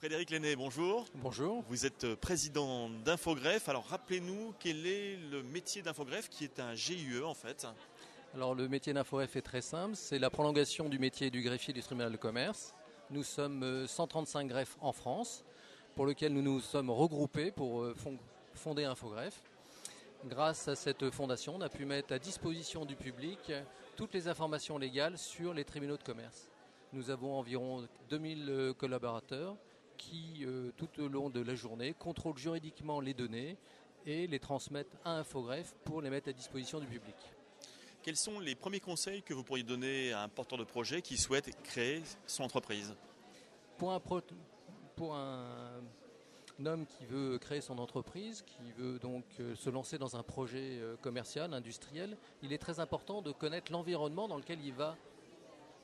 Frédéric Lenné, bonjour. Bonjour. Vous êtes président d'Infogreffe. Alors rappelez-nous quel est le métier d'Infogreffe qui est un GIE en fait. Alors le métier d'Infogreffe est très simple, c'est la prolongation du métier du greffier du tribunal de commerce. Nous sommes 135 greffes en France pour lequel nous nous sommes regroupés pour fonder Infogreffe. Grâce à cette fondation, on a pu mettre à disposition du public toutes les informations légales sur les tribunaux de commerce. Nous avons environ 2000 collaborateurs qui, tout au long de la journée, contrôlent juridiquement les données et les transmettent à Infogreffe pour les mettre à disposition du public. Quels sont les premiers conseils que vous pourriez donner à un porteur de projet qui souhaite créer son entreprise ? Pour un homme qui veut créer son entreprise, qui veut donc se lancer dans un projet commercial, industriel, il est très important de connaître l'environnement dans lequel il va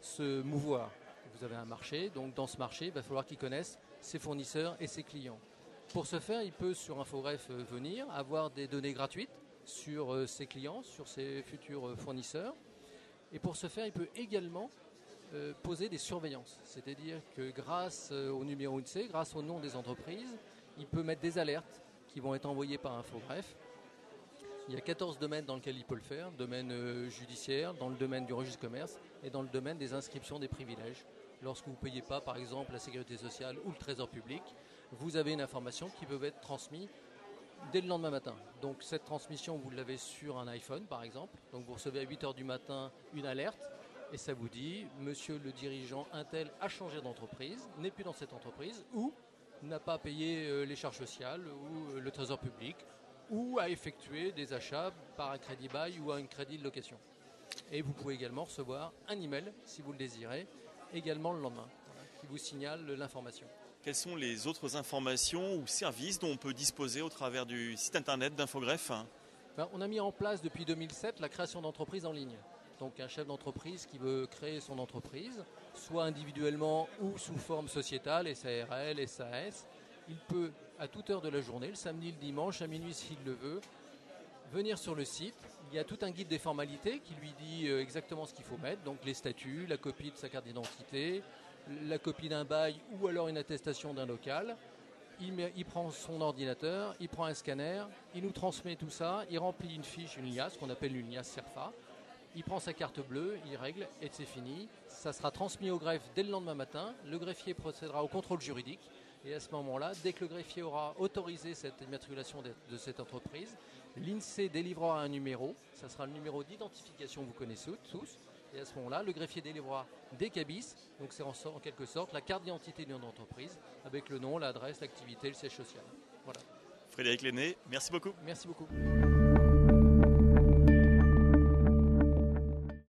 se mouvoir. Vous avez un marché, donc dans ce marché, il va falloir qu'il connaisse ses fournisseurs et ses clients. Pour ce faire, il peut sur Infogreffe venir, avoir des données gratuites sur ses clients, sur ses futurs fournisseurs. Et pour ce faire, il peut également poser des surveillances. C'est-à-dire que grâce au numéro INSEE, grâce au nom des entreprises, il peut mettre des alertes qui vont être envoyées par Infogreffe. Il y a 14 domaines dans lesquels il peut le faire, domaine judiciaire, dans le domaine du registre commerce et dans le domaine des inscriptions des privilèges. Lorsque vous ne payez pas, par exemple, la sécurité sociale ou le trésor public, vous avez une information qui peut être transmise dès le lendemain matin. Donc cette transmission, vous l'avez sur un iPhone, par exemple. Donc vous recevez à 8h du matin une alerte et ça vous dit « Monsieur le dirigeant Intel a changé d'entreprise, n'est plus dans cette entreprise ou n'a pas payé les charges sociales ou le trésor public ». Ou à effectuer des achats par un crédit bail ou un crédit de location. Et vous pouvez également recevoir un email, si vous le désirez, également le lendemain, qui vous signale l'information. Quelles sont les autres informations ou services dont on peut disposer au travers du site internet d'Infogreffe ? On a mis en place depuis 2007 la création d'entreprises en ligne. Donc un chef d'entreprise qui veut créer son entreprise, soit individuellement ou sous forme sociétale, SARL, SAS, il peut, à toute heure de la journée, le samedi, le dimanche, à minuit s'il le veut, venir sur le site. Il y a tout un guide des formalités qui lui dit exactement ce qu'il faut mettre, donc les statuts, la copie de sa carte d'identité, la copie d'un bail ou alors une attestation d'un local. Il prend son ordinateur, il prend un scanner, il nous transmet tout ça, il remplit une fiche, une liasse, qu'on appelle une liasse CERFA. Il prend sa carte bleue, il règle et c'est fini. Ça sera transmis au greffe dès le lendemain matin. Le greffier procédera au contrôle juridique. Et à ce moment-là, dès que le greffier aura autorisé cette immatriculation de cette entreprise, l'INSEE délivrera un numéro. Ça sera le numéro d'identification que vous connaissez tous. Et à ce moment-là, le greffier délivrera des cabis. Donc c'est en quelque sorte la carte d'identité d'une entreprise avec le nom, l'adresse, l'activité, le siège social. Voilà. Frédéric Lenné, merci beaucoup. Merci beaucoup.